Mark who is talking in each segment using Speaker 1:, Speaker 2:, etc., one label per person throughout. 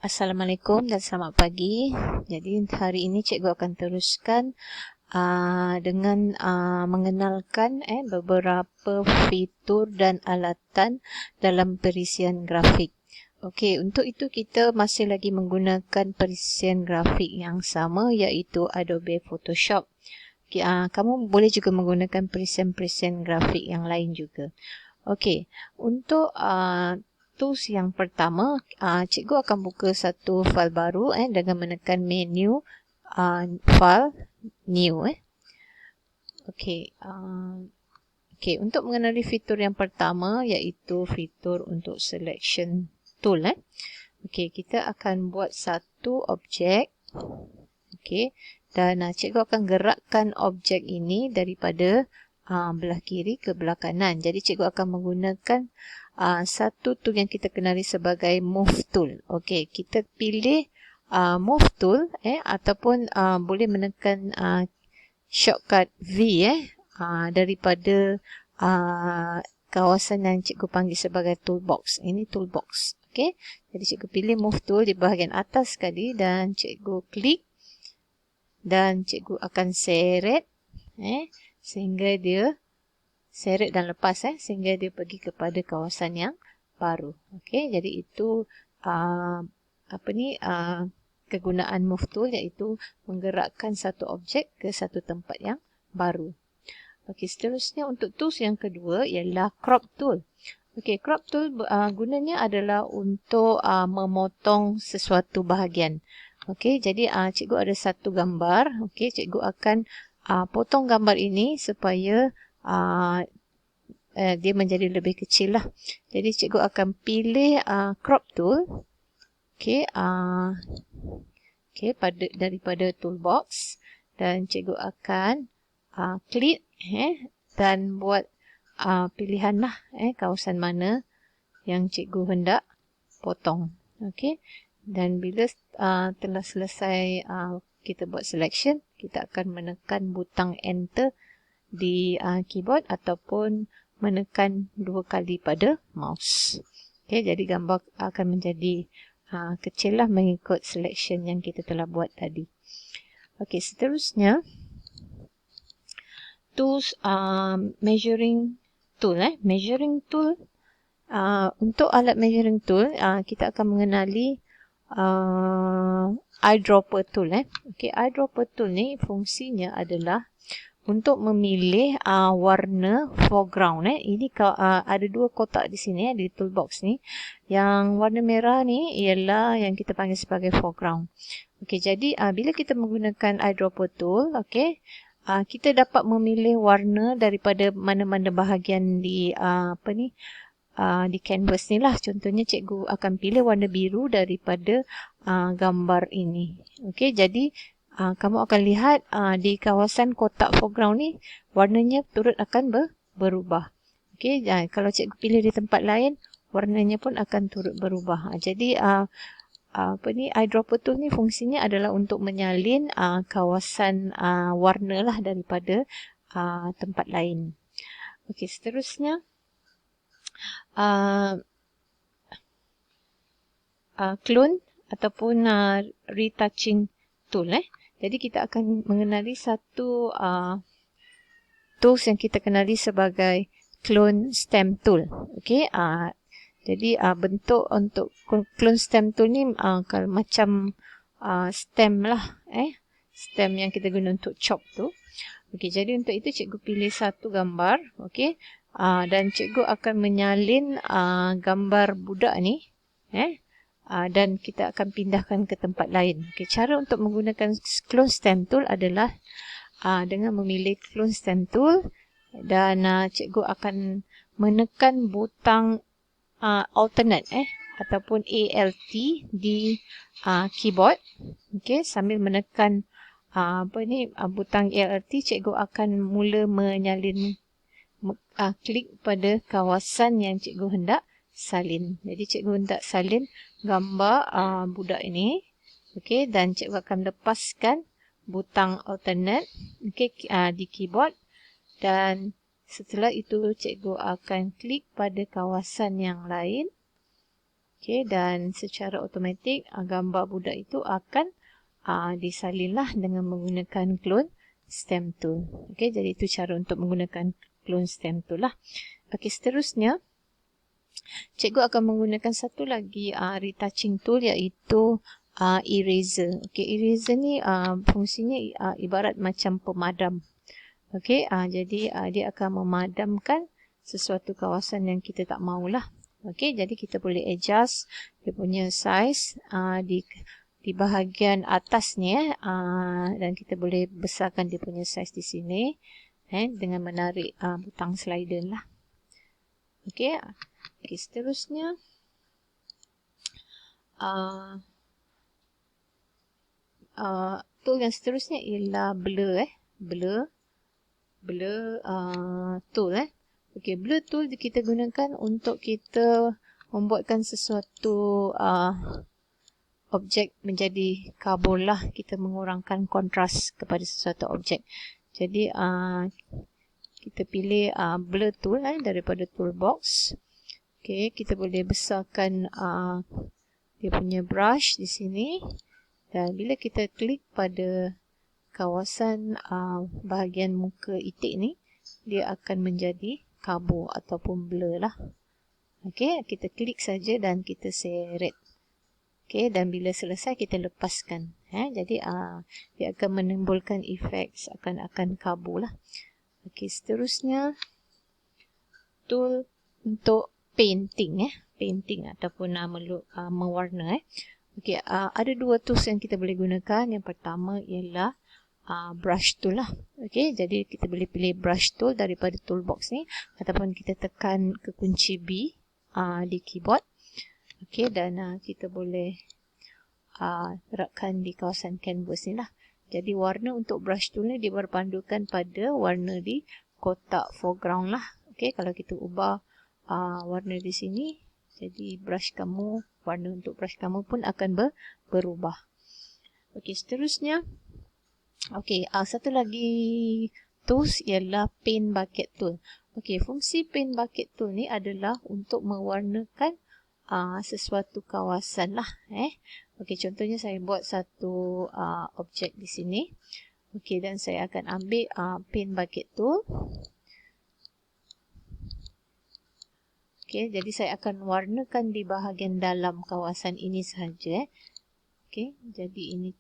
Speaker 1: Assalamualaikum dan selamat pagi. Jadi hari ini cikgu akan teruskan dengan mengenalkan beberapa fitur dan alatan dalam perisian grafik. Okey, untuk itu kita masih lagi menggunakan perisian grafik yang sama iaitu Adobe Photoshop. Okay, kamu boleh juga menggunakan perisian-perisian grafik yang lain juga. Okey, untuk tools yang pertama, cikgu akan buka satu file baru dengan menekan menu file new. Okey, untuk mengenali fitur yang pertama iaitu fitur untuk selection tool. Okey, kita akan buat satu objek. Okey, dan cikgu akan gerakkan objek ini daripada belah kiri ke belah kanan. Jadi cikgu akan menggunakan satu tool yang kita kenali sebagai move tool. Okey, kita pilih move tool ataupun boleh menekan shortcut V daripada kawasan yang cikgu panggil sebagai toolbox. Ini toolbox. Okey, jadi cikgu pilih move tool di bahagian atas sekali dan cikgu klik dan cikgu akan seret sehingga dia seret dan lepas sehingga dia pergi kepada kawasan yang baru. Okey, jadi itu kegunaan move tool iaitu menggerakkan satu objek ke satu tempat yang baru. Okey, seterusnya untuk tools yang kedua ialah crop tool. Okey, crop tool gunanya adalah untuk memotong sesuatu bahagian. Okey, jadi cikgu ada satu gambar. Okey, cikgu akan potong gambar ini supaya dia menjadi lebih kecil lah. Jadi cikgu akan pilih crop tool. Okey, daripada toolbox dan cikgu akan klik dan buat pilihan lah kawasan mana yang cikgu hendak potong. Okey, dan bila telah selesai kita buat selection, kita akan menekan butang enter di keyboard ataupun menekan 2 kali pada mouse. Okey, jadi gambar akan menjadi kecil lah mengikut selection yang kita telah buat tadi. Okey, seterusnya tools measuring tool. Measuring tool, untuk alat measuring tool kita akan mengenali eyedropper tool. Okey, eyedropper tool ni fungsinya adalah untuk memilih warna foreground. Ini ada dua kotak di sini di toolbox ni. Yang warna merah ni ialah yang kita panggil sebagai foreground. Okey, jadi bila kita menggunakan eyedropper tool, okey, kita dapat memilih warna daripada mana-mana bahagian di di canvas ni lah. Contohnya cikgu akan pilih warna biru daripada gambar ini. Okey, jadi kamu akan lihat di kawasan kotak foreground ni warnanya turut akan berubah. Okey, kalau cikgu pilih di tempat lain warnanya pun akan turut berubah. Jadi eyedropper tool ni fungsinya adalah untuk menyalin kawasan warna lah daripada tempat lain. Okey, seterusnya clone ataupun retouching tool. Jadi kita akan mengenali satu tools yang kita kenali sebagai clone stamp tool. Okey, jadi bentuk untuk clone stamp tool ni kalau macam stamp lah, stamp yang kita guna untuk chop tu. Okey, jadi untuk itu cikgu pilih satu gambar. Okey, dan cikgu akan menyalin gambar budak ni, dan kita akan pindahkan ke tempat lain. Okay, cara untuk menggunakan clone stamp tool adalah dengan memilih clone stamp tool dan cikgu akan menekan butang alternate ataupun ALT di keyboard. Okay, sambil menekan butang ALT, cikgu akan mula menyalin klik pada kawasan yang cikgu hendak salin. Jadi cikgu hendak salin gambar budak ini. Okey, dan cikgu akan lepaskan butang alternate di keyboard dan setelah itu cikgu akan klik pada kawasan yang lain Okey, dan secara automatik gambar budak itu akan disalinlah dengan menggunakan clone stem tool. Okey, jadi itu cara untuk menggunakan clone stem tool lah. Okey, seterusnya cikgu akan menggunakan satu lagi retouching tool, iaitu eraser. Okey, eraser ni fungsinya ibarat macam pemadam. Okey, jadi dia akan memadamkan sesuatu kawasan yang kita tak maulah. Okey, jadi kita boleh adjust dia punya size di bahagian atas ni dan kita boleh besarkan dia punya size di sini dengan menarik butang slider lah. Okey, seterusnya tool yang seterusnya ialah blur tool Okey, blur tool kita gunakan untuk kita membuatkan sesuatu objek menjadi kabur lah. Kita mengurangkan kontras kepada sesuatu objek. Jadi kita pilih blur tool daripada toolbox. Okey, kita boleh besarkan dia punya brush di sini. Dan bila kita klik pada kawasan bahagian muka itik ni, dia akan menjadi kabur ataupun blur lah. Okey, kita klik saja dan kita seret. Okey, dan bila selesai kita lepaskan. Jadi dia akan menimbulkan efek seakan-akan kabur lah. Okey, seterusnya tool untuk painting painting ataupun mewarna Okey, ada dua tools yang kita boleh gunakan. Yang pertama ialah brush tool lah. Okey, jadi kita boleh pilih brush tool daripada toolbox ni ataupun kita tekan ke kunci B di keyboard. Okey, dan kita boleh terapkan di kawasan canvas ni lah. Jadi warna untuk brush tool ni dia berpandukan pada warna di kotak foreground lah. Okey, kalau kita ubah warna di sini, jadi warna untuk brush kamu pun akan berubah. Okey, seterusnya okey, satu lagi tools ialah paint bucket tool. Okey, fungsi paint bucket tool ni adalah untuk mewarnakan sesuatu kawasan lah. Okey, contohnya saya buat satu objek di sini. Okey, dan saya akan ambil paint bucket tool. Okey, jadi saya akan warnakan di bahagian dalam kawasan ini sahaja. Okey, jadi ini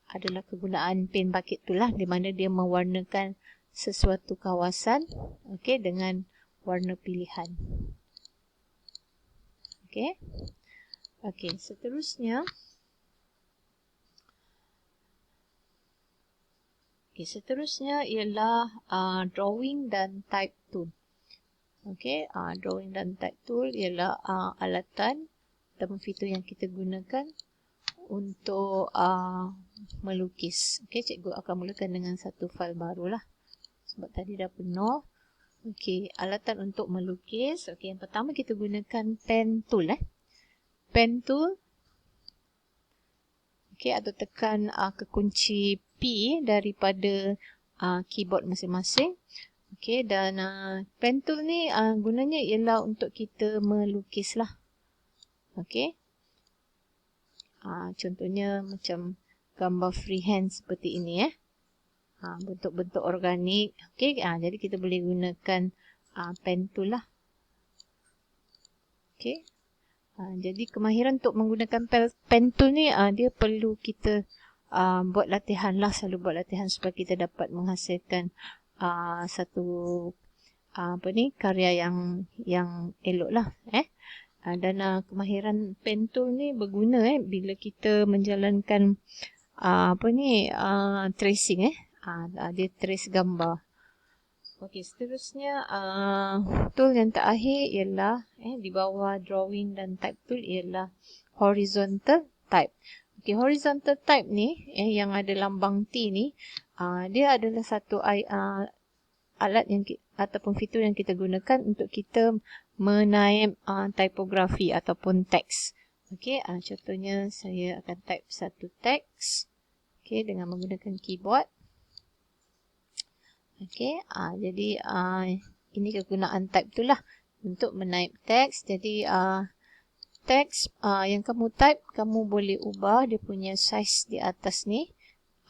Speaker 1: adalah kegunaan paint bucket tool lah, di mana dia mewarnakan sesuatu kawasan dengan warna pilihan. Okey, seterusnya ialah drawing dan type tool. Okey, drawing dan type tool ialah alatan ataupun fitur yang kita gunakan untuk melukis. Okey, cikgu akan mulakan dengan satu fail barulah sebab tadi dah penuh. Okey, alatan untuk melukis. Okey, yang pertama kita gunakan pen tool. Pen tool. Okey, atau tekan ke kunci P daripada keyboard masing-masing. Okey, dan pen tool ni gunanya ialah untuk kita melukis lah. Okey. Contohnya macam gambar freehand seperti ini bentuk-bentuk organik. Okey, jadi kita boleh gunakan pen tool lah. Okey. Jadi kemahiran untuk menggunakan pen tool ni dia perlu kita buat latihan lah, selalu buat latihan supaya kita dapat menghasilkan satu karya yang elok lah. Dan kemahiran pen tool ni berguna bila kita menjalankan tracing dia trace gambar. Okey, seterusnya tool yang terakhir ialah di bawah drawing dan type tool ialah horizontal type. Okey, horizontal type ni yang ada lambang T ni dia adalah satu alat ataupun fitur yang kita gunakan untuk kita menaip tipografi ataupun teks. Okey, contohnya saya akan type satu teks dengan menggunakan keyboard. Okey, jadi ini kegunaan type tu lah untuk menaip teks. Jadi teks yang kamu type, kamu boleh ubah dia punya size di atas ni.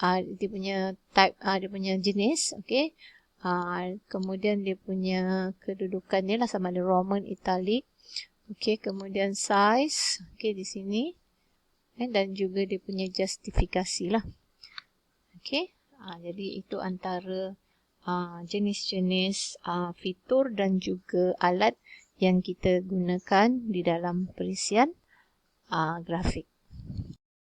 Speaker 1: Dia punya type, dia punya jenis, okey. Kemudian dia punya kedudukan ni lah, sama ada Roman, Italic. Okey, kemudian size, okey di sini. Dan juga dia punya justifikasi lah. Okey, jadi itu antara jenis-jenis fitur dan juga alat yang kita gunakan di dalam perisian grafik.